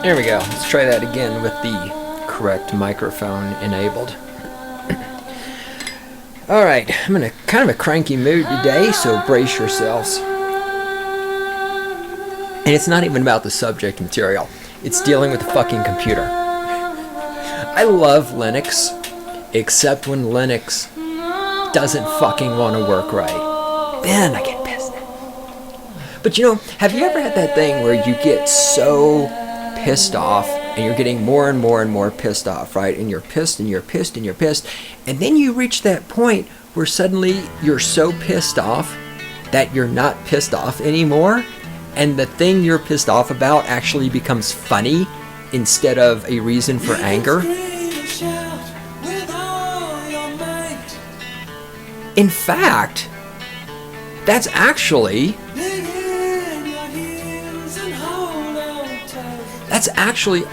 There we go. Let's try that again with the correct microphone enabled. Alright, I'm in a kind of a cranky mood today, so brace yourselves. And it's not even about the subject material. It's dealing with the fucking computer. I love Linux, except when Linux doesn't fucking want to work right. Then I get pissed. But you know, have you ever had that thing where you get so pissed off and you're getting more and more and more pissed off, right? And you're pissed and you're pissed and you're pissed. And then you reach that point where suddenly you're so pissed off that you're not pissed off anymore. And the thing you're pissed off about actually becomes funny instead of a reason for anger. In fact, that's actually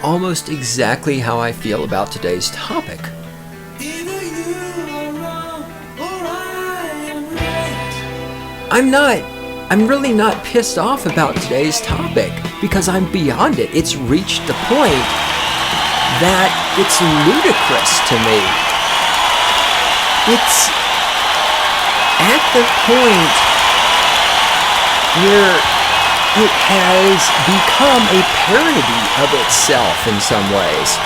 almost exactly how I feel about today's topic. I'm really not pissed off about today's topic because I'm beyond it. It's reached the point that it's ludicrous to me. It's at the point where it has become a parody of itself in some ways.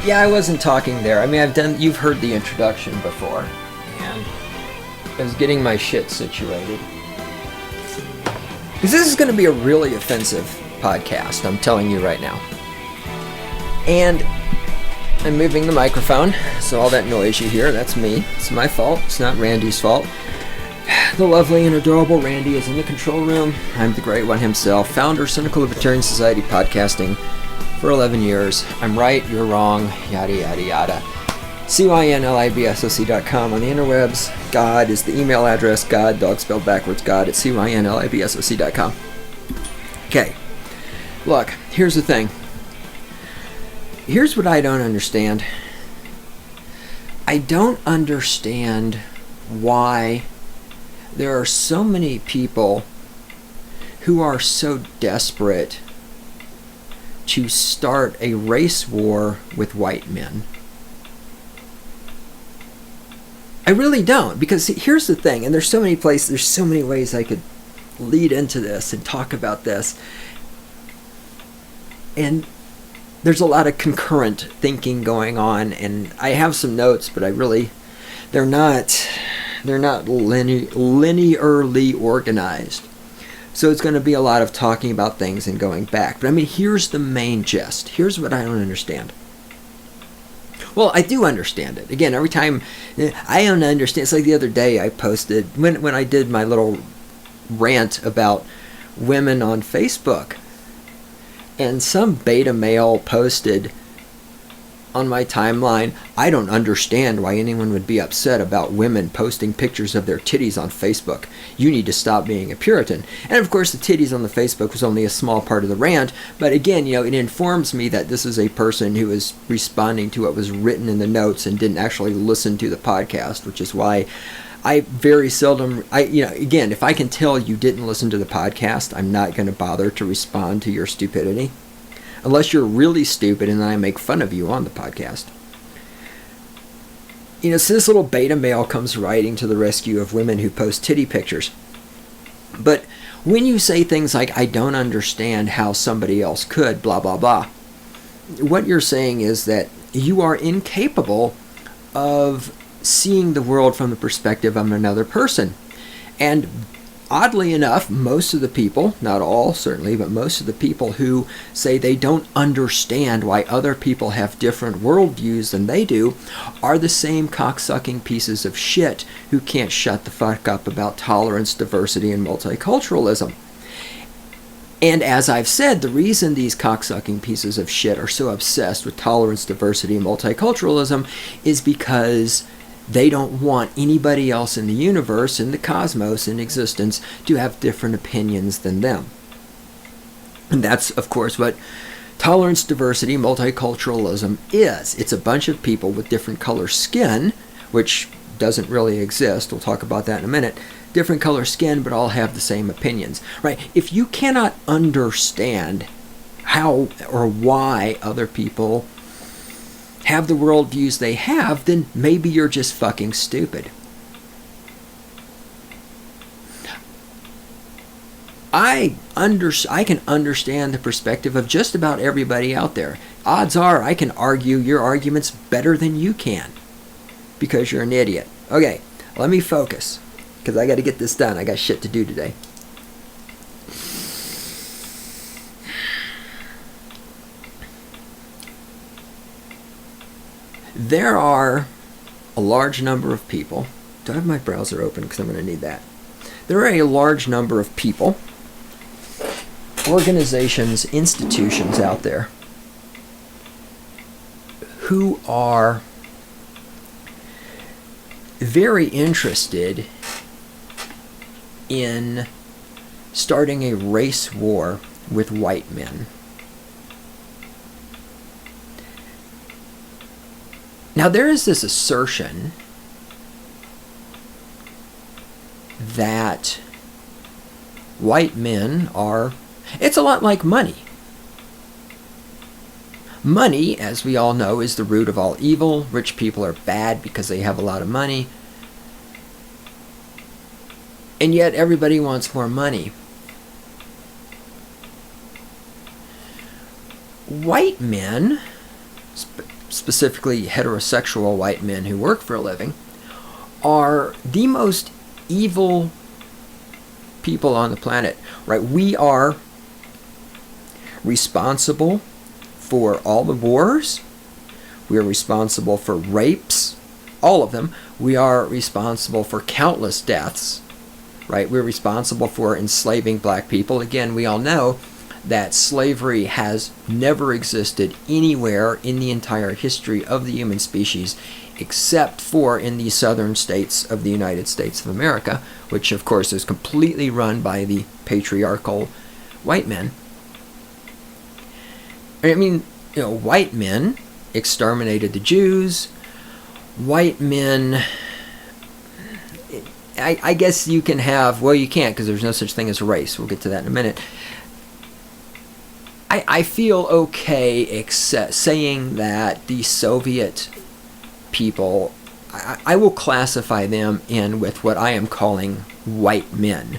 Yeah, I wasn't talking there. I mean, you've heard the introduction before, and I was getting my shit situated. Because this is going to be a really offensive podcast, I'm telling you right now. And I'm moving the microphone, so all that noise you hear, that's me. It's my fault. It's not Randy's fault. The lovely and adorable Randy is in the control room. I'm the great one himself, founder of Cynical Libertarian Society Podcasting for 11 years. I'm right, you're wrong, yada yada yada. CYNLIBSOC.com on the interwebs. God is the email address. God, dog spelled backwards, God at CYNLIBSOC.com. Okay, look, here's the thing. Here's what I don't understand. I don't understand why there are so many people who are so desperate to start a race war with white men. I really don't, because here's the thing, and there's so many places, there's so many ways I could lead into this and talk about this, and there's a lot of concurrent thinking going on, and I have some notes, but they're not linearly organized. So it's going to be a lot of talking about things and going back. But I mean, here's the main gist. Here's what I don't understand. Well, I do understand it. Again, every time I don't understand. It's like the other day I posted, when I did my little rant about women on Facebook. And some beta male posted on my timeline, I don't understand why anyone would be upset about women posting pictures of their titties on Facebook. You need to stop being a Puritan. And of course, the titties on the Facebook was only a small part of the rant. But again, you know, it informs me that this is a person who is responding to what was written in the notes and didn't actually listen to the podcast, which is why I very seldom, again, if I can tell you didn't listen to the podcast, I'm not going to bother to respond to your stupidity. Unless you're really stupid and then I make fun of you on the podcast. You know, so this little beta male comes riding to the rescue of women who post titty pictures. But when you say things like, I don't understand how somebody else could, blah, blah, blah, what you're saying is that you are incapable of seeing the world from the perspective of another person. And oddly enough, most of the people, not all certainly, but most of the people who say they don't understand why other people have different worldviews than they do are the same cocksucking pieces of shit who can't shut the fuck up about tolerance, diversity, and multiculturalism. And as I've said, the reason these cocksucking pieces of shit are so obsessed with tolerance, diversity, and multiculturalism is because They don't want anybody else in the universe, in the cosmos, in existence, to have different opinions than them. And that's, of course, what tolerance, diversity, multiculturalism is. It's a bunch of people with different color skin, which doesn't really exist. We'll talk about that in a minute. Different color skin, but all have the same opinions, right? If you cannot understand how or why other people have the worldviews they have, then maybe you're just fucking stupid. I can understand the perspective of just about everybody out there. Odds are I can argue your arguments better than you can because you're an idiot. Okay, let me focus because I got to get this done. I got shit to do today. There are a large number of people. Do I have my browser open? Because I'm going to need that. There are a large number of people, organizations, institutions out there who are very interested in starting a race war with white men. Now, there is this assertion that white men are, it's a lot like money. Money, as we all know, is the root of all evil. Rich people are bad because they have a lot of money. And yet everybody wants more money. White men, specifically heterosexual white men who work for a living, are the most evil people on the planet, right? We are responsible for all the wars. We are responsible for rapes, all of them. We are responsible for countless deaths, right? We're responsible for enslaving black people. Again, we all know that slavery has never existed anywhere in the entire history of the human species except for in the southern states of the United States of America, which of course is completely run by the patriarchal white men. I mean, you know, white men exterminated the Jews. White men, I guess you can have, well, you can't because there's no such thing as a race. We'll get to that in a minute. I feel okay saying that the Soviet people, I will classify them in with what I am calling white men.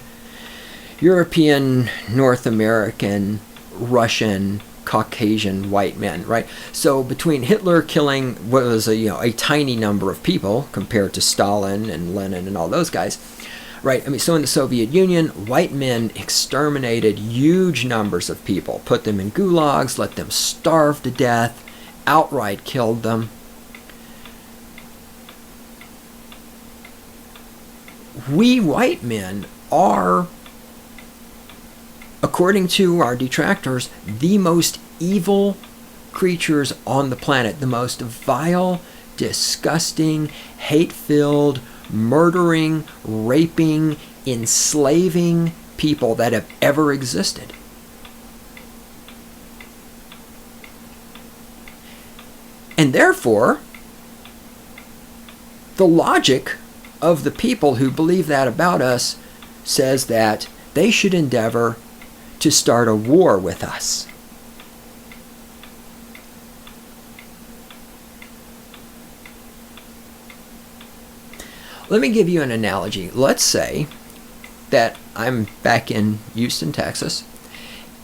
European, North American, Russian, Caucasian white men, right? So between Hitler killing what was a tiny number of people compared to Stalin and Lenin and all those guys, right? I mean, so in the Soviet Union, white men exterminated huge numbers of people, put them in gulags, let them starve to death, outright killed them. We white men are, according to our detractors, the most evil creatures on the planet, the most vile, disgusting, hate-filled, murdering, raping, enslaving people that have ever existed. And therefore, the logic of the people who believe that about us says that they should endeavor to start a war with us. Let me give you an analogy. Let's say that I'm back in Houston, Texas,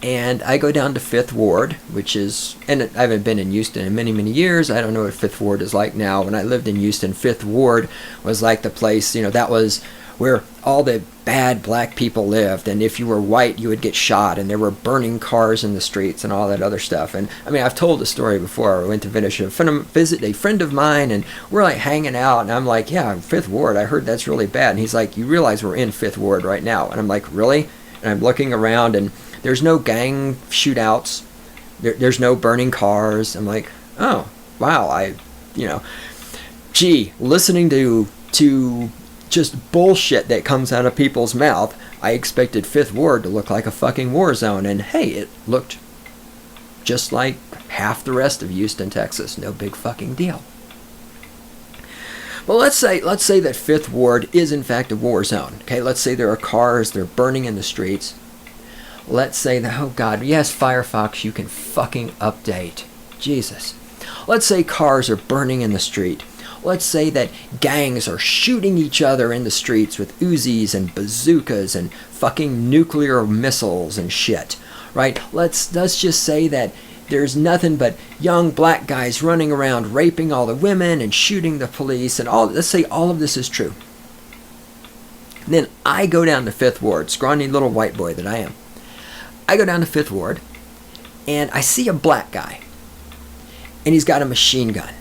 and I go down to 5th Ward, which is, and I haven't been in Houston in many, many years. I don't know what 5th Ward is like now. When I lived in Houston, 5th Ward was like the place, that was where all the bad black people lived, and if you were white, you would get shot, and there were burning cars in the streets and all that other stuff. And I mean, I've told the story before. I went to visit a friend of mine, and we're like hanging out, and I'm like, yeah, 5th Ward, I heard that's really bad. And he's like, you realize we're in 5th Ward right now? And I'm like, really? And I'm looking around, and there's no gang shootouts. There's no burning cars. I'm like, oh, wow, gee, listening to just bullshit that comes out of people's mouth, I expected Fifth Ward to look like a fucking war zone, and hey, it looked just like half the rest of Houston, Texas. No big fucking deal. Well, let's say that Fifth Ward is in fact a war zone. Okay, let's say there are cars, they're burning in the streets. Let's say that, oh God, yes, Firefox, you can fucking update. Jesus. Let's say cars are burning in the street. Let's say that gangs are shooting each other in the streets with Uzis and bazookas and fucking nuclear missiles and shit, right? Let's just say that there's nothing but young black guys running around raping all the women and shooting the police and all. Let's say all of this is true. Then I go down to Fifth Ward, scrawny little white boy that I am. I go down to Fifth Ward and I see a black guy and he's got a machine gun.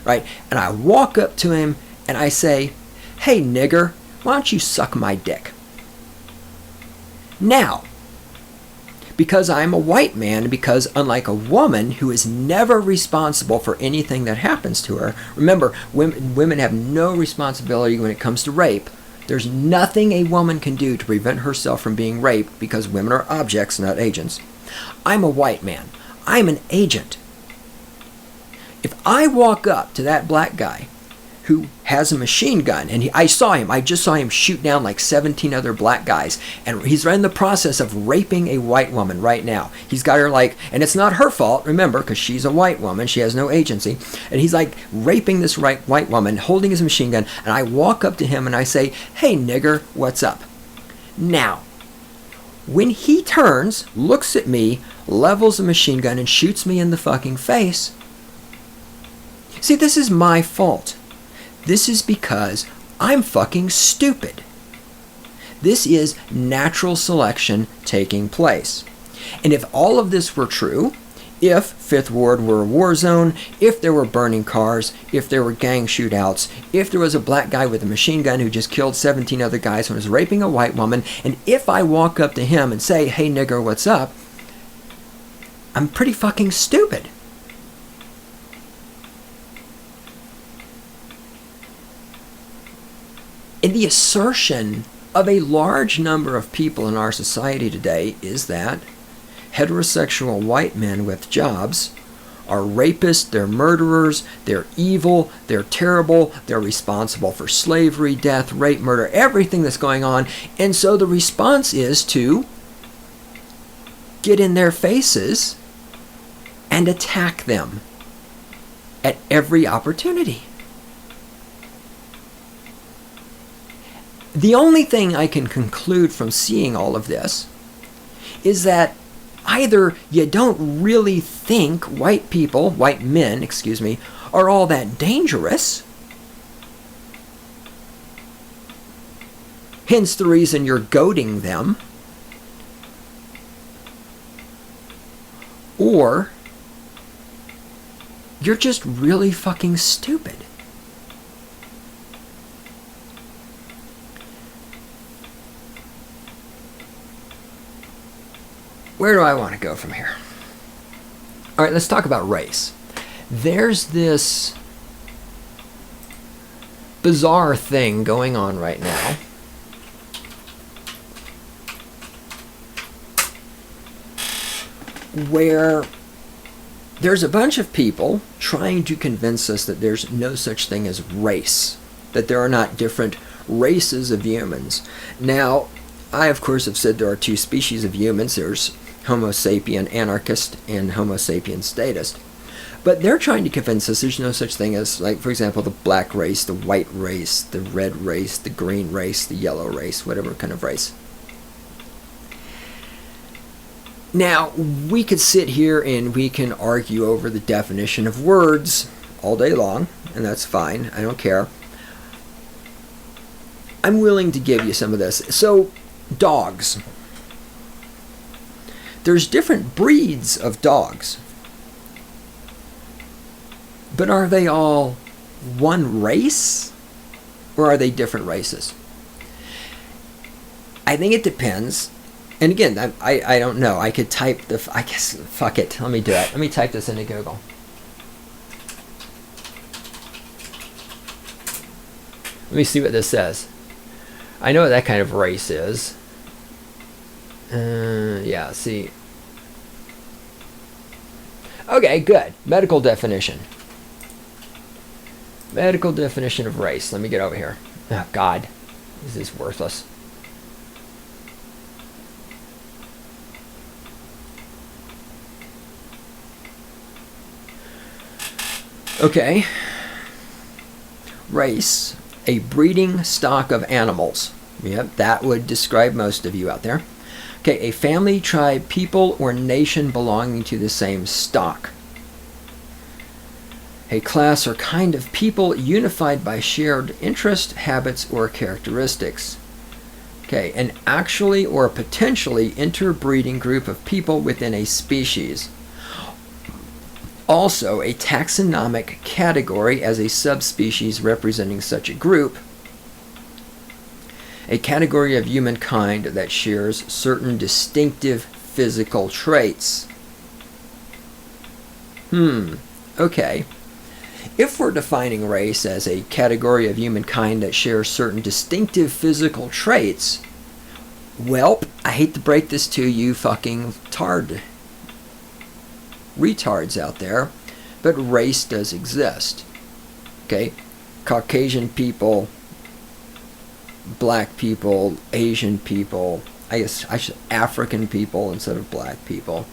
Right? And I walk up to him and I say, hey nigger, why don't you suck my dick? Now, because I'm a white man, because unlike a woman who is never responsible for anything that happens to her, remember, women have no responsibility when it comes to rape. There's nothing a woman can do to prevent herself from being raped because women are objects, not agents. I'm a white man. I'm an agent. If I walk up to that black guy who has a machine gun, and I just saw him shoot down like 17 other black guys, and he's in the process of raping a white woman right now. He's got her like, and it's not her fault, remember, because she's a white woman, she has no agency, and he's like raping this white woman, holding his machine gun, and I walk up to him and I say, hey nigger, what's up? Now, when he turns, looks at me, levels a machine gun, and shoots me in the fucking face, see, this is my fault. This is because I'm fucking stupid. This is natural selection taking place. And if all of this were true, if Fifth Ward were a war zone, if there were burning cars, if there were gang shootouts, if there was a black guy with a machine gun who just killed 17 other guys and was raping a white woman, and if I walk up to him and say, hey nigger, what's up? I'm pretty fucking stupid. And the assertion of a large number of people in our society today is that heterosexual white men with jobs are rapists, they're murderers, they're evil, they're terrible, they're responsible for slavery, death, rape, murder, everything that's going on. And so the response is to get in their faces and attack them at every opportunity. The only thing I can conclude from seeing all of this is that either you don't really think white men, are all that dangerous, hence the reason you're goading them, or you're just really fucking stupid. Where do I want to go from here? All right, let's talk about race. There's this bizarre thing going on right now where there's a bunch of people trying to convince us that there's no such thing as race, that there are not different races of humans. Now, I, of course, have said there are two species of humans. There's Homo sapien anarchist and Homo sapien statist. But they're trying to convince us there's no such thing as, like, for example, the black race, the white race, the red race, the green race, the yellow race, whatever kind of race. Now, we could sit here and we can argue over the definition of words all day long, and that's fine. I don't care. I'm willing to give you some of this. So, dogs. There's different breeds of dogs. But are they all one race? Or are they different races? I think it depends. And again, I don't know. I could type I guess, fuck it. Let me do it. Let me type this into Google. Let me see what this says. I know what that kind of race is. Yeah, see. Okay, good. Medical definition. Medical definition of race. Let me get over here. Oh, God. This is worthless. Okay. Race, a breeding stock of animals. Yep, that would describe most of you out there. Okay, a family, tribe, people, or nation belonging to the same stock. A class or kind of people unified by shared interest, habits, or characteristics. Okay, an actually or potentially interbreeding group of people within a species. Also, a taxonomic category as a subspecies representing such a group. A category of humankind that shares certain distinctive physical traits. Okay. If we're defining race as a category of humankind that shares certain distinctive physical traits, well, I hate to break this to you fucking retards out there, but race does exist. Okay? Caucasian people, black people, Asian people, I guess I should African people instead of black people.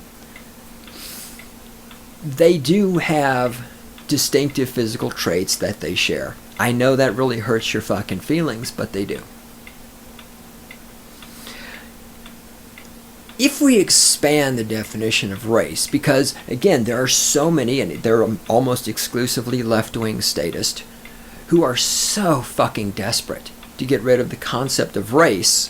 They do have distinctive physical traits that they share. I know that really hurts your fucking feelings, but they do. If we expand the definition of race, because again, there are so many, and they're almost exclusively left-wing statists, who are so fucking desperate to get rid of the concept of race,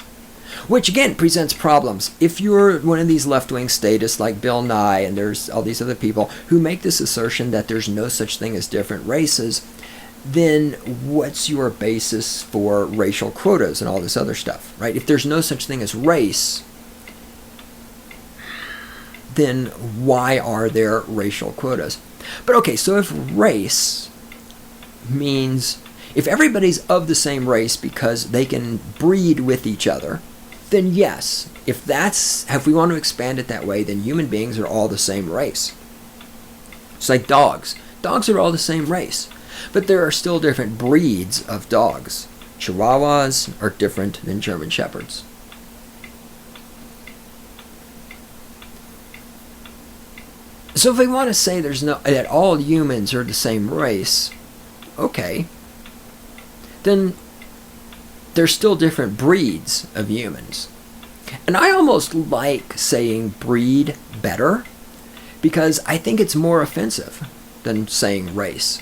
which again presents problems. If you're one of these left-wing statists like Bill Nye, and there's all these other people who make this assertion that there's no such thing as different races, then what's your basis for racial quotas and all this other stuff, right? If there's no such thing as race, then why are there racial quotas? But okay, so if race means if everybody's of the same race because they can breed with each other, then yes, if we want to expand it that way, then human beings are all the same race. It's like dogs. Dogs are all the same race, but there are still different breeds of dogs. Chihuahuas are different than German Shepherds. So if we want to say that all humans are the same race, okay, then there's still different breeds of humans. And I almost like saying breed better because I think it's more offensive than saying race.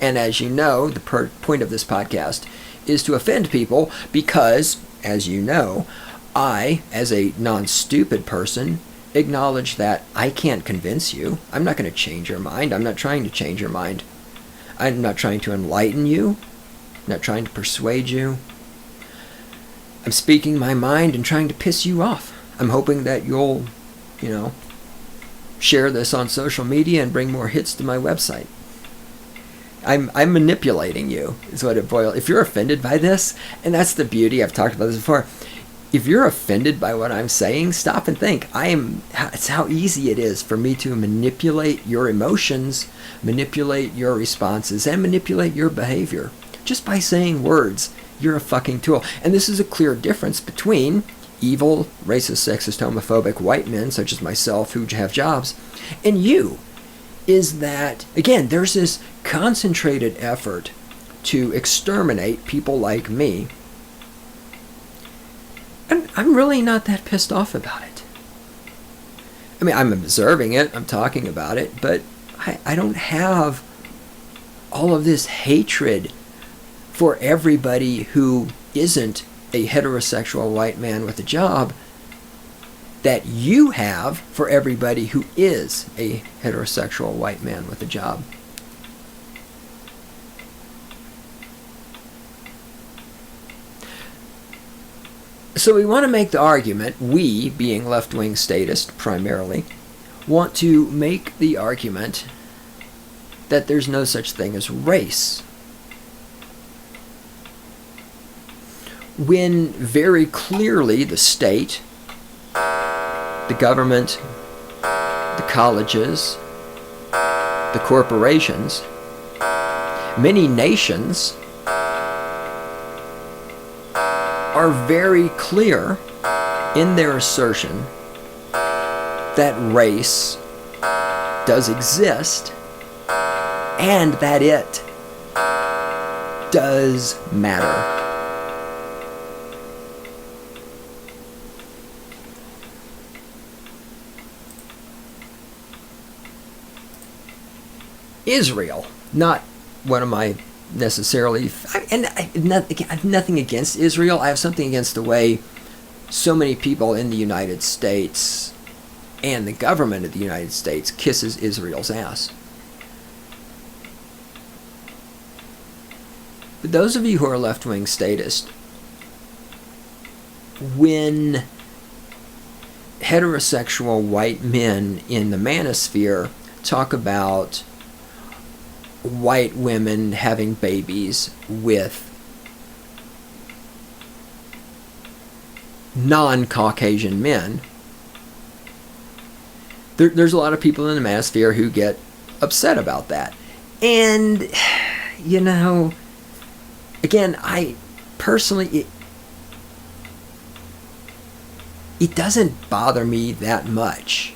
And as you know, the point of this podcast is to offend people because, as you know, I, as a non-stupid person, acknowledge that I can't convince you. I'm not going to change your mind. I'm not trying to change your mind. I'm not trying to enlighten you. I'm not trying to persuade you. I'm speaking my mind and trying to piss you off. I'm hoping that you'll, share this on social media and bring more hits to my website. I'm manipulating you, is what it boils. If you're offended by this, and that's the beauty, I've talked about this before, if you're offended by what I'm saying, stop and think. It's how easy it is for me to manipulate your emotions, manipulate your responses, and manipulate your behavior. Just by saying words, you're a fucking tool. And this is a clear difference between evil, racist, sexist, homophobic white men, such as myself, who have jobs, and you, is that, again, there's this concentrated effort to exterminate people like me. And I'm really not that pissed off about it. I mean, I'm observing it, I'm talking about it, but I don't have all of this hatred for everybody who isn't a heterosexual white man with a job that you have for everybody who is a heterosexual white man with a job. So we want to make the argument, we, being left-wing statists primarily, want to make the argument that there's no such thing as race. when very clearly the state, the government, the colleges, the corporations, many nations are very clear in their assertion that race does exist and that it does matter. Israel, not one of my necessarily, and I have nothing against Israel. I have something against the way so many people in the United States and the government of the United States kisses Israel's ass. But those of you who are left-wing statists, when heterosexual white men in the manosphere talk about white women having babies with non-Caucasian men, there's a lot of people in the manosphere who get upset about that. And, you know, again, I personally, it doesn't bother me that much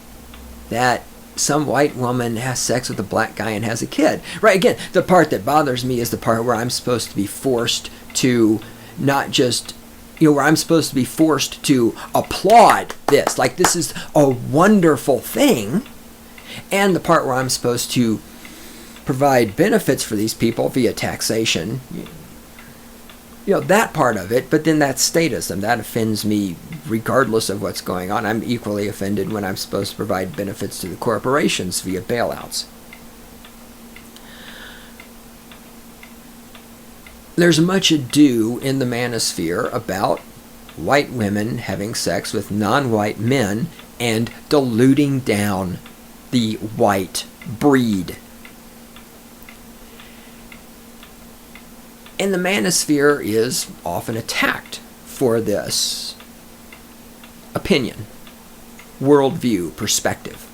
that some white woman has sex with a black guy and has a kid. Right, again, the part that bothers me is the part where I'm supposed to be forced to not just, where I'm supposed to be forced to applaud this. Like, this is a wonderful thing. And the part where I'm supposed to provide benefits for these people via taxation. That part of it, but then that's statism. That offends me regardless of what's going on. I'm equally offended when I'm supposed to provide benefits to the corporations via bailouts. There's much ado in the manosphere about white women having sex with non-white men and diluting down the white breed. And the manosphere is often attacked for this opinion, worldview, perspective.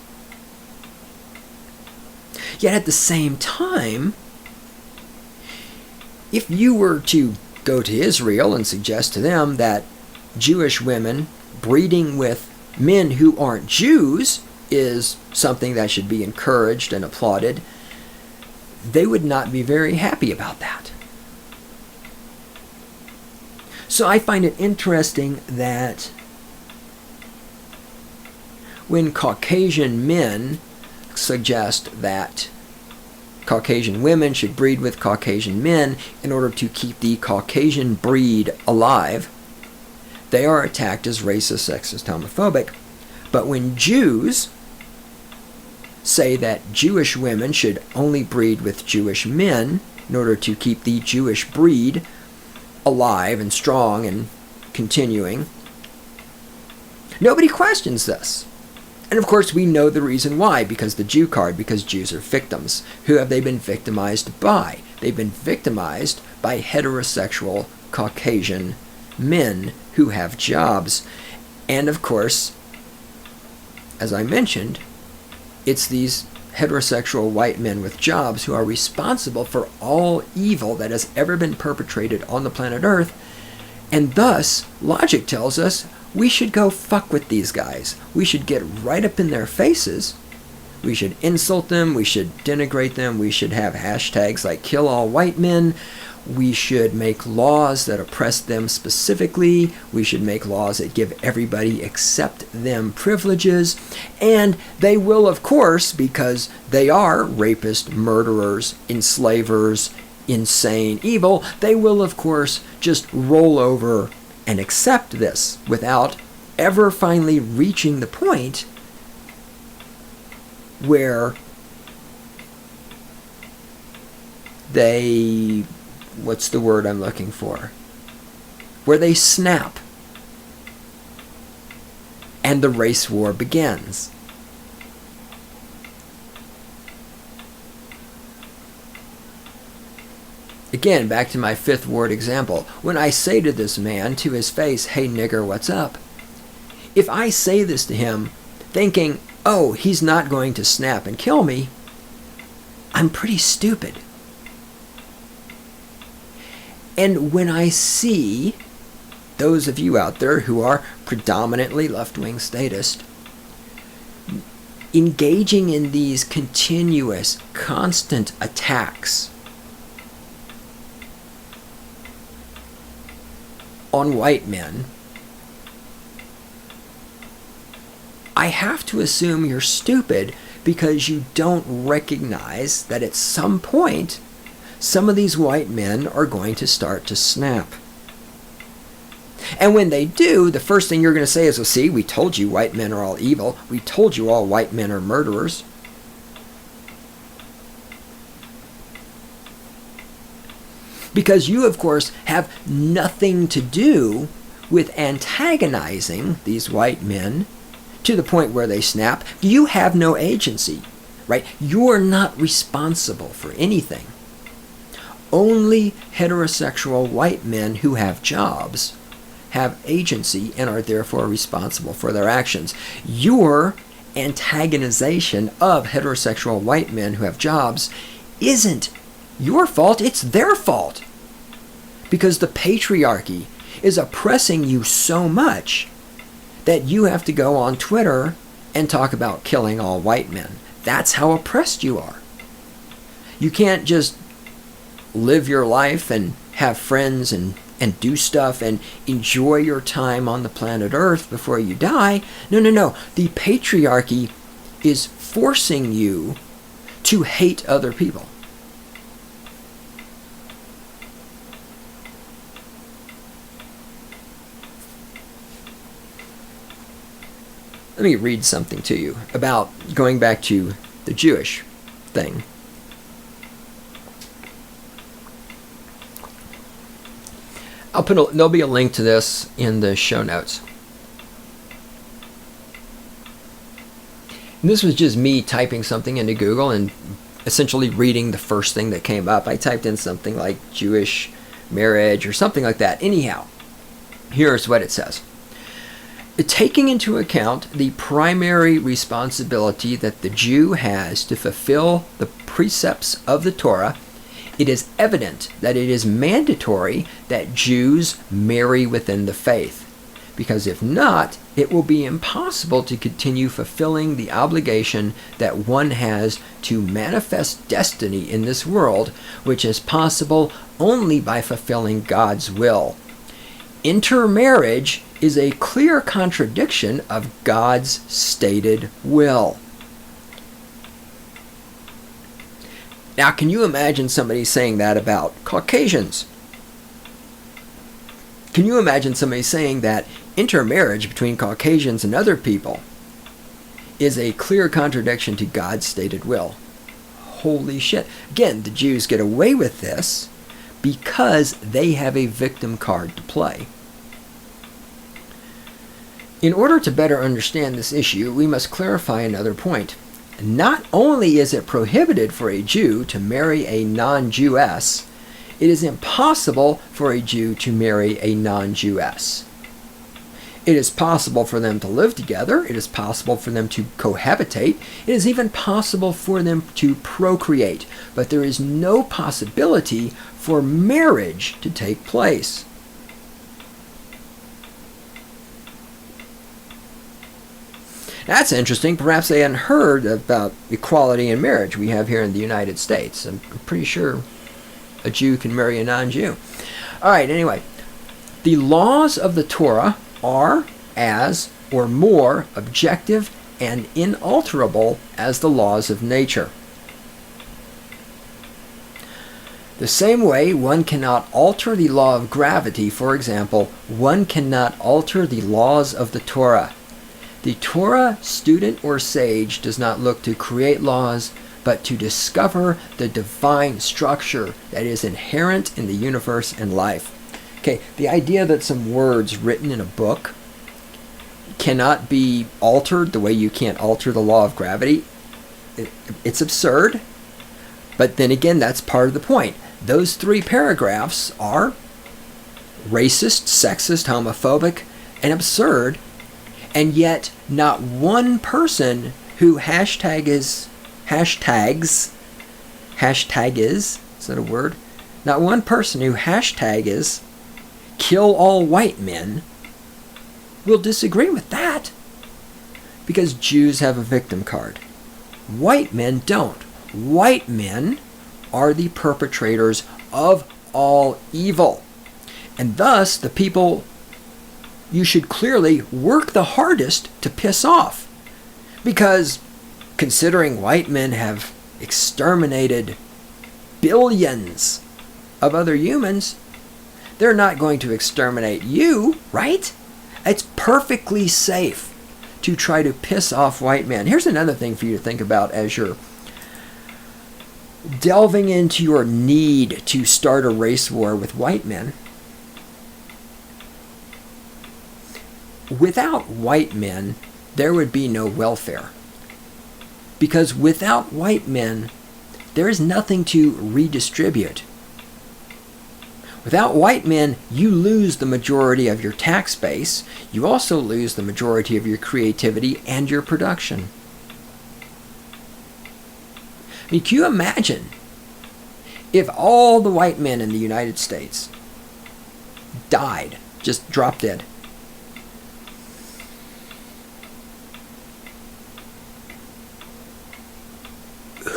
Yet at the same time, if you were to go to Israel and suggest to them that Jewish women breeding with men who aren't Jews is something that should be encouraged and applauded, they would not be very happy about that. So I find it interesting that when Caucasian men suggest that Caucasian women should breed with Caucasian men in order to keep the Caucasian breed alive, they are attacked as racist, sexist, homophobic. But when Jews say that Jewish women should only breed with Jewish men in order to keep the Jewish breed alive and strong and continuing, nobody questions this. And of course we know the reason why, because the Jew card, because Jews are victims. Who have they been victimized by? They've been victimized by heterosexual Caucasian men who have jobs. And of course, as I mentioned, it's these heterosexual white men with jobs who are responsible for all evil that has ever been perpetrated on the planet Earth. And thus, logic tells us we should go fuck with these guys. We should get right up in their faces. We should insult them. We should denigrate them. We should have hashtags like kill all white men. We should make laws that oppress them specifically. We should make laws that give everybody except them privileges. And they will, of course, because they are rapists, murderers, enslavers, insane, evil, they will, of course, just roll over and accept this without ever finally reaching the point where they, what's the word I'm looking for? Where they snap and the race war begins. Again, back to my fifth ward example. When I say to this man to his face, "Hey nigger, what's up?" If I say this to him thinking, oh, he's not going to snap and kill me, I'm pretty stupid. And when I see those of you out there who are predominantly left-wing statists engaging in these continuous, constant attacks on white men, I have to assume you're stupid because you don't recognize that at some point, some of these white men are going to start to snap. And when they do, the first thing you're going to say is, well, see, we told you white men are all evil. We told you all white men are murderers. Because you, of course, have nothing to do with antagonizing these white men to the point where they snap. You have no agency, right? You're not responsible for anything. Only heterosexual white men who have jobs have agency and are therefore responsible for their actions. Your antagonization of heterosexual white men who have jobs isn't your fault, it's their fault. Because the patriarchy is oppressing you so much that you have to go on Twitter and talk about killing all white men. That's how oppressed you are. You can't just live your life and have friends and do stuff and enjoy your time on the planet Earth before you die. No. The patriarchy is forcing you to hate other people. Let me read something to you about going back to the Jewish thing. There'll be a link to this in the show notes. And this was just me typing something into Google and essentially reading the first thing that came up. I typed in something like Jewish marriage or something like that. Anyhow, here's what it says. Taking into account the primary responsibility that the Jew has to fulfill the precepts of the Torah, it is evident that it is mandatory that Jews marry within the faith, because if not, it will be impossible to continue fulfilling the obligation that one has to manifest destiny in this world, which is possible only by fulfilling God's will. Intermarriage is a clear contradiction of God's stated will. Now, can you imagine somebody saying that about Caucasians? Can you imagine somebody saying that intermarriage between Caucasians and other people is a clear contradiction to God's stated will? Holy shit. Again, the Jews get away with this because they have a victim card to play. In order to better understand this issue, we must clarify another point. Not only is it prohibited for a Jew to marry a non-Jewess, it is impossible for a Jew to marry a non-Jewess. It is possible for them to live together. It is possible for them to cohabitate. It is even possible for them to procreate. But there is no possibility for marriage to take place. That's interesting. Perhaps they hadn't heard about equality in marriage we have here in the United States. I'm pretty sure a Jew can marry a non-Jew. All right, anyway. The laws of the Torah are as or more objective and inalterable as the laws of nature. The same way one cannot alter the law of gravity, for example, one cannot alter the laws of the Torah. The Torah student or sage does not look to create laws, but to discover the divine structure that is inherent in the universe and life. Okay, the idea that some words written in a book cannot be altered the way you can't alter the law of gravity, it's absurd. But then again, that's part of the point. those 3 paragraphs are racist, sexist, homophobic, and absurd, and yet not one person who hashtag is, is that a word? Not one person who hashtag is kill all white men will disagree with that. Because Jews have a victim card. White men don't. White men are the perpetrators of all evil. And thus, the people you should clearly work the hardest to piss off. Because considering white men have exterminated billions of other humans, they're not going to exterminate you, right? It's perfectly safe to try to piss off white men. Here's another thing for you to think about as you're delving into your need to start a race war with white men. Without white men, there would be no welfare. Because without white men, there is nothing to redistribute. Without white men, you lose the majority of your tax base. You also lose the majority of your creativity and your production. I mean, can you imagine if all the white men in the United States died, just dropped dead?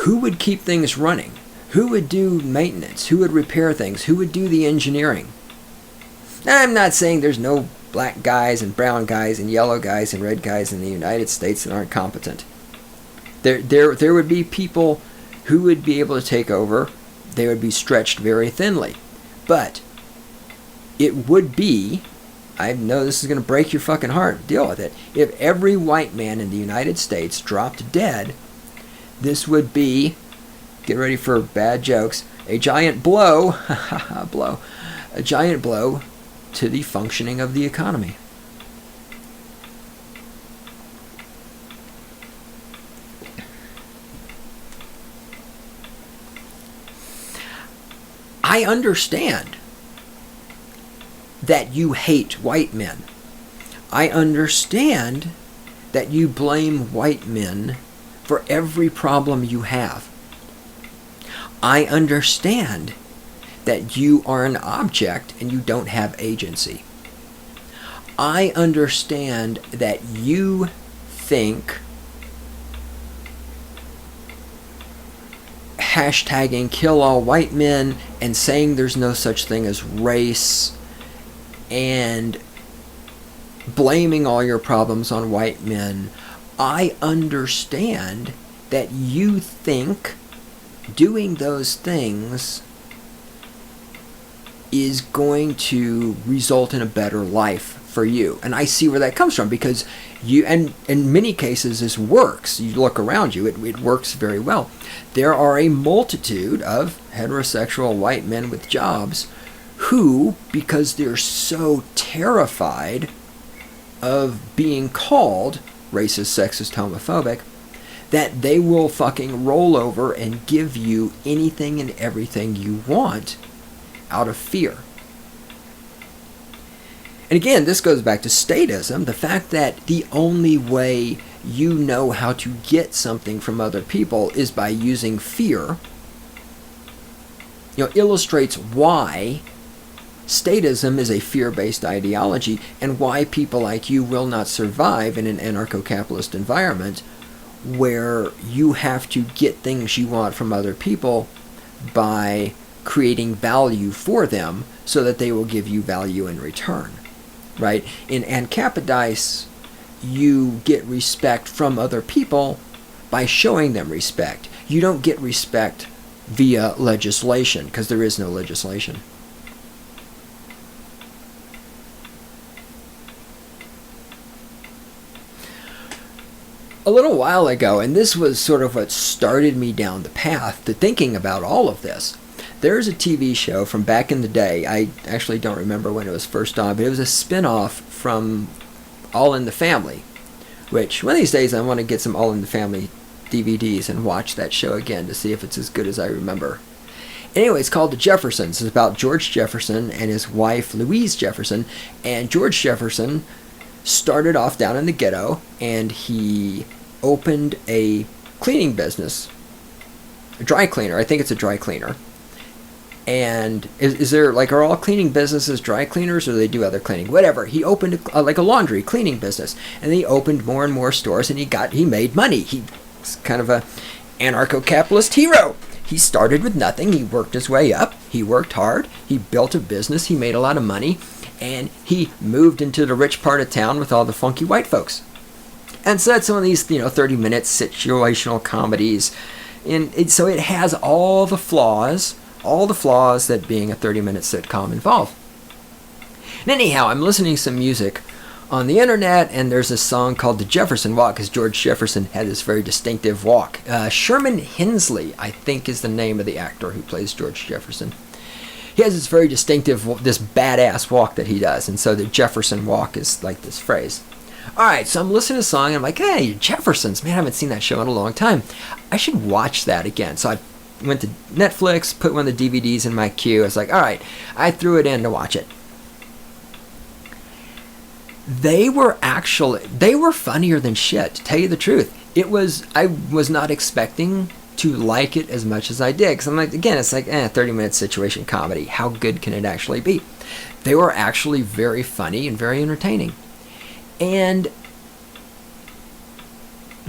Who would keep things running? Who would do maintenance? Who would repair things? Who would do the engineering? Now, I'm not saying there's no black guys and brown guys and yellow guys and red guys in the United States that aren't competent. There would be people who would be able to take over. They would be stretched very thinly. But it would be, I know this is going to break your fucking heart, deal with it, if every white man in the United States dropped dead, this would be, get ready for bad jokes, a giant blow, a giant blow to the functioning of the economy. I understand that you hate white men. I understand that you blame white men for every problem you have. I understand that you are an object and you don't have agency. I understand that you think hashtagging kill all white men and saying there's no such thing as race and blaming all your problems on white men. I understand that you think doing those things is going to result in a better life for you. And I see where that comes from, because you, and in many cases this works. You look around you, it works very well. There are a multitude of heterosexual white men with jobs who, because they're so terrified of being called racist, sexist, homophobic, that they will fucking roll over and give you anything and everything you want out of fear. And again, this goes back to statism, the fact that the only way you know how to get something from other people is by using fear, illustrates why statism is a fear-based ideology and why people like you will not survive in an anarcho-capitalist environment where you have to get things you want from other people by creating value for them so that they will give you value in return, right? In Ancapidice, you get respect from other people by showing them respect. You don't get respect via legislation, because there is no legislation. A little while ago, and this was sort of what started me down the path to thinking about all of this, there's a TV show from back in the day. I actually don't remember when it was first on, but it was a spin-off from All in the Family, which one of these days I want to get some All in the Family DVDs and watch that show again to see if it's as good as I remember. Anyway, it's called The Jeffersons. It's about George Jefferson and his wife, Louise Jefferson. And George Jefferson started off down in the ghetto, and he opened a cleaning business. A dry cleaner. I think it's a dry cleaner. And is there, like, are all cleaning businesses dry cleaners, or do they do other cleaning? Whatever. He opened like a laundry cleaning business, and he opened more and more stores, and he made money. He was kind of a anarcho-capitalist hero. He started with nothing. He worked his way up. He worked hard. He built a business. He made a lot of money, and he moved into the rich part of town with all the funky white folks. And so that's some of these, 30-minute situational comedies, and so it has all the flaws that being a 30-minute sitcom involve. And anyhow, I'm listening to some music on the internet, and there's a song called The Jefferson Walk, because George Jefferson had this very distinctive walk. Sherman Hensley, I think, is the name of the actor who plays George Jefferson. He has this very distinctive, this badass walk that he does, and so the Jefferson Walk is like this phrase. Alright, so I'm listening to a song, and I'm like, hey, Jeffersons, man, I haven't seen that show in a long time. I should watch that again. So I went to Netflix, put one of the DVDs in my queue. I was like, alright, I threw it in to watch it. They were funnier than shit, to tell you the truth. I was not expecting to like it as much as I did, because I'm like, again, it's like 30-minute situation comedy. How good can it actually be? They were actually very funny and very entertaining. And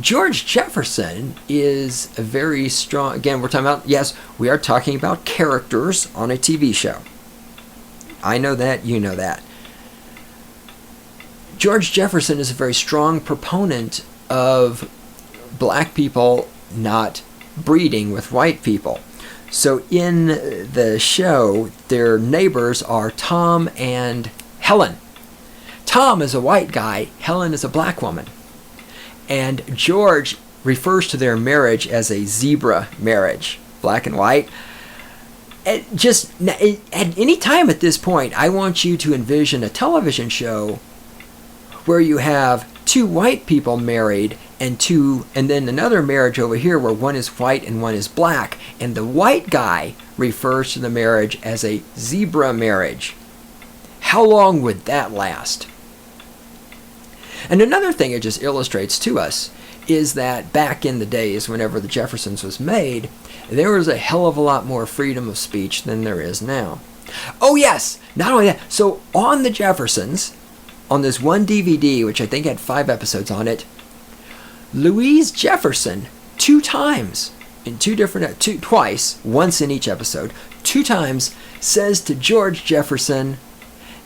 George Jefferson is a very strong, again, we are talking about characters on a TV show. I know that, you know that. George Jefferson is a very strong proponent of black people not breeding with white people. So in the show, their neighbors are Tom and Helen. Tom is a white guy, Helen is a black woman. And George refers to their marriage as a zebra marriage, black and white. At any time at this point, I want you to envision a television show where you have two white people married and then another marriage over here where one is white and one is black, and the white guy refers to the marriage as a zebra marriage. How long would that last? And another thing it just illustrates to us is that back in the days, whenever the Jeffersons was made, there was a hell of a lot more freedom of speech than there is now. Oh yes, not only that, so on the Jeffersons, on this one DVD, which I think had 5 episodes on it, Louise Jefferson, twice, once in each episode, 2 times, says to George Jefferson,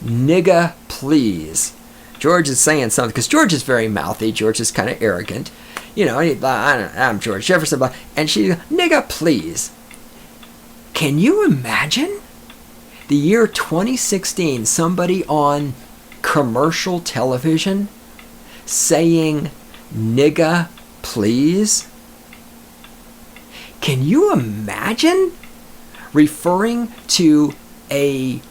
"Nigga, please." George is saying something, because George is very mouthy. George is kind of arrogant. I'm George Jefferson, and she, "Nigga, please." Can you imagine the year 2016, somebody on commercial television saying, "Nigga, please"? Can you imagine referring to a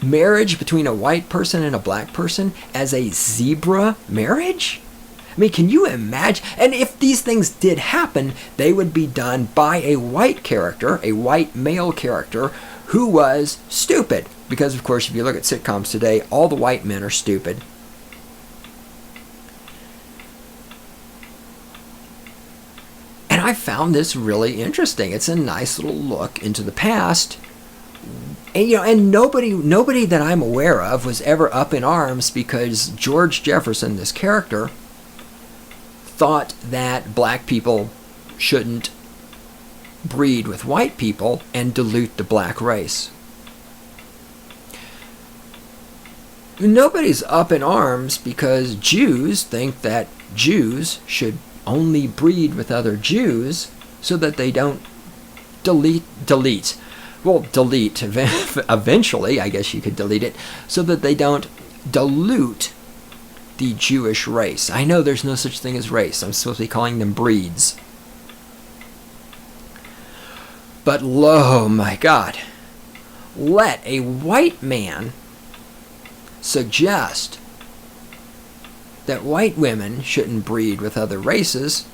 marriage between a white person and a black person as a zebra marriage? I mean, can you imagine? And if these things did happen, they would be done by a white character, a white male character, who was stupid. Because, of course, if you look at sitcoms today, all the white men are stupid. And I found this really interesting. It's a nice little look into the past. And nobody that I'm aware of was ever up in arms because George Jefferson, this character, thought that black people shouldn't breed with white people and dilute the black race. Nobody's up in arms because Jews think that Jews should only breed with other Jews so that they don't delete. Eventually, I guess you could delete it, so that they don't dilute the Jewish race. I know there's no such thing as race. I'm supposed to be calling them breeds. But my God, let a white man suggest that white women shouldn't breed with other breeds,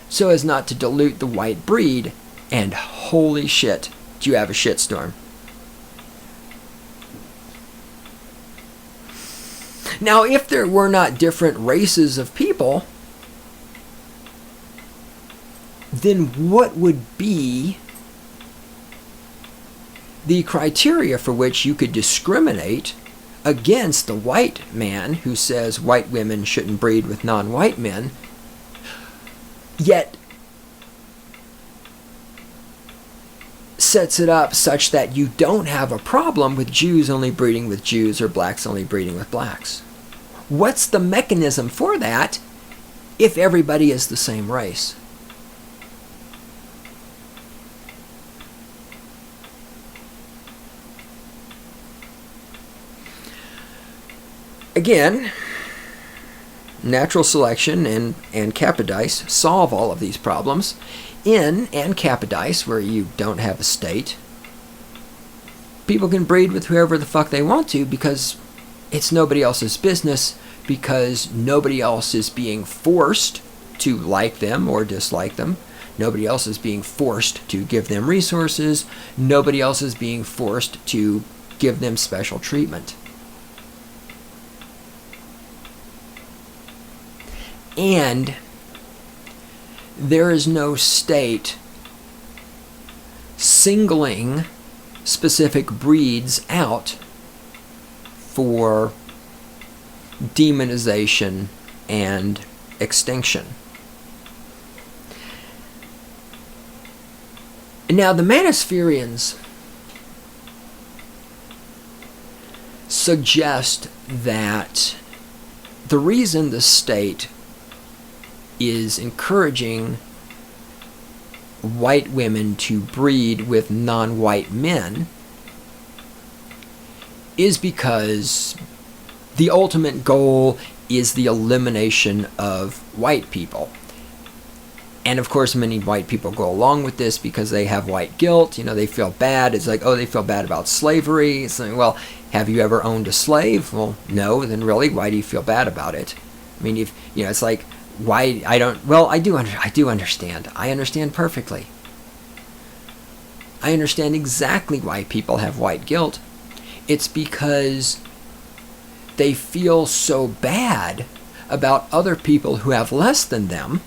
so as not to dilute the white breed. And holy shit, do you have a shitstorm. Now, if there were not different races of people, then what would be the criteria for which you could discriminate against the white man who says white women shouldn't breed with non-white men, yet sets it up such that you don't have a problem with Jews only breeding with Jews or blacks only breeding with blacks? What's the mechanism for that if everybody is the same race? Again, natural selection and Capodice solve all of these problems. In Capodice, where you don't have a state, people can breed with whoever the fuck they want to because it's nobody else's business, because nobody else is being forced to like them or dislike them. Nobody else is being forced to give them resources. Nobody else is being forced to give them special treatment. And there is no state singling specific breeds out for demonization and extinction. Now, the Manispherians suggest that the reason the state is encouraging white women to breed with non-white men is because the ultimate goal is the elimination of white people. And of course, many white people go along with this because they have white guilt. You know, they feel bad. It's like, oh, they feel bad about slavery. It's like, well, have you ever owned a slave? Well, no. Then really, why do you feel bad about it? I mean, if you know, it's like, why I don't. Well, I do understand. I understand perfectly. I understand exactly why people have white guilt. It's because they feel so bad about other people who have less than them,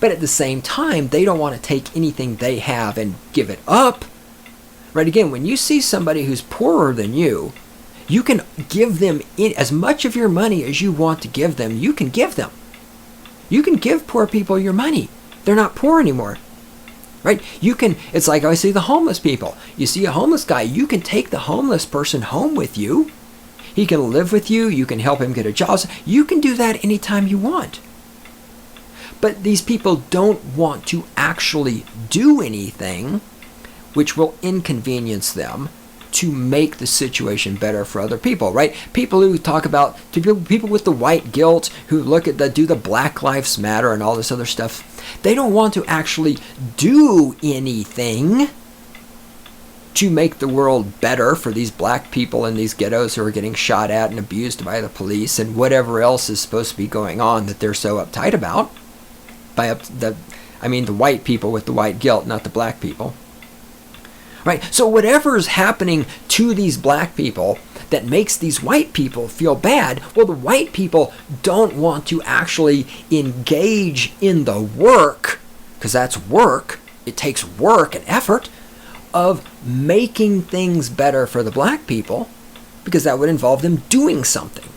but at the same time, they don't want to take anything they have and give it up. Right? Again, when you see somebody who's poorer than you can give them as much of your money as you want to give them. You can give them. You can give poor people your money. They're not poor anymore. Right? You can, it's like I see the homeless people. You see a homeless guy, you can take the homeless person home with you. He can live with you. You can help him get a job. You can do that anytime you want. But these people don't want to actually do anything which will inconvenience them to make the situation better for other people, right? People who talk about, people with the white guilt, who look at do the Black Lives Matter and all this other stuff, they don't want to actually do anything to make the world better for these black people in these ghettos who are getting shot at and abused by the police and whatever else is supposed to be going on that they're so uptight about. The white people with the white guilt, not the black people. Right? So whatever's happening to these black people that makes these white people feel bad, well, the white people don't want to actually engage in the work, because that's work. It takes work and effort of making things better for the black people, because that would involve them doing something.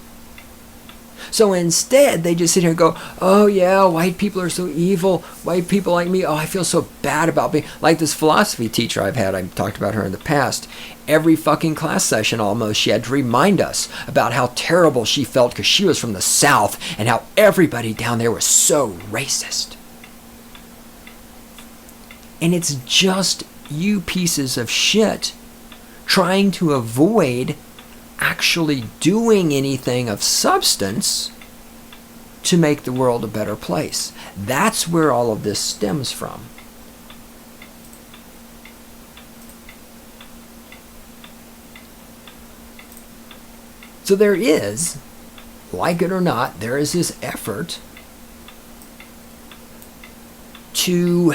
So instead, they just sit here and go, oh yeah, white people are so evil. White people like me, oh, I feel so bad about being... Like this philosophy teacher I've talked about her in the past. Every fucking class session almost, she had to remind us about how terrible she felt because she was from the South and how everybody down there was so racist. And it's just you pieces of shit trying to avoid actually doing anything of substance to make the world a better place. That's where all of this stems from. So there is, like it or not, there is this effort to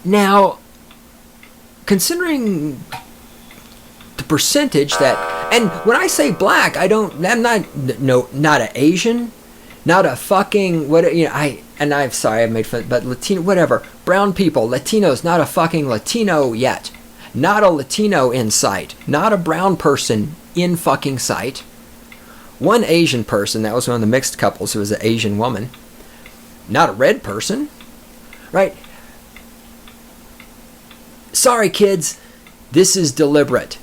Now, considering the percentage that, and when I say black, I'm not an Asian, not a fucking, I'm sorry, I made fun, but Latino, whatever, brown people, Latinos, not a fucking Latino yet, not a Latino in sight, not a brown person in fucking sight, one Asian person, that was one of the mixed couples who was an Asian woman, not a red person, right? Sorry, kids, this is deliberate.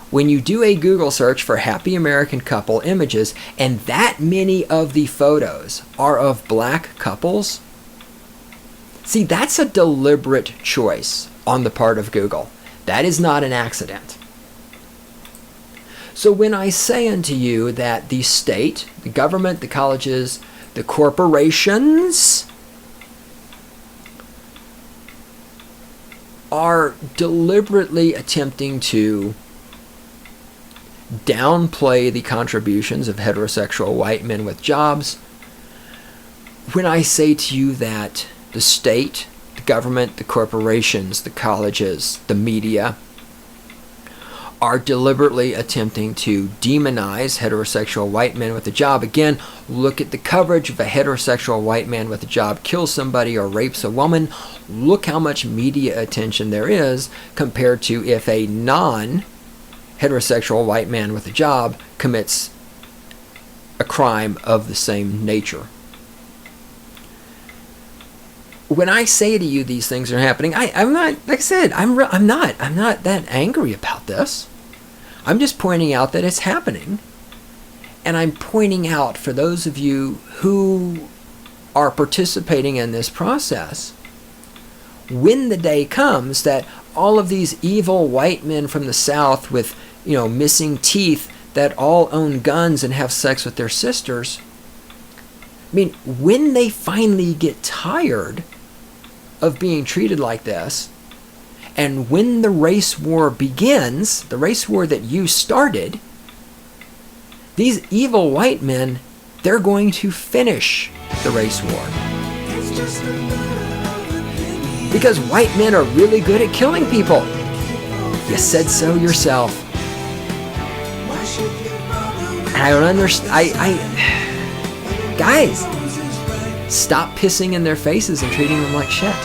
When you do a Google search for happy American couple images, and that many of the photos are of black couples, see, that's a deliberate choice on the part of Google. That is not an accident. So when I say unto you that the state, the government, the colleges, the corporations are deliberately attempting to downplay the contributions of heterosexual white men with jobs, when I say to you that the state, the government, the corporations, the colleges, the media are deliberately attempting to demonize heterosexual white men with a job. Again, look at the coverage. If a heterosexual white man with a job kills somebody or rapes a woman, look how much media attention there is compared to if a non-heterosexual white man with a job commits a crime of the same nature. When I say to you these things are happening, I'm not, like I said, I'm not that angry about this. I'm just pointing out that it's happening. And I'm pointing out for those of you who are participating in this process, when the day comes that all of these evil white men from the South with, missing teeth that all own guns and have sex with their sisters, I mean, when they finally get tired of being treated like this, and when the race war begins, the race war that you started, these evil white men, they're going to finish the race war. Because white men are really good at killing people. You said so yourself. And I don't understand. Guys, stop pissing in their faces and treating them like shit.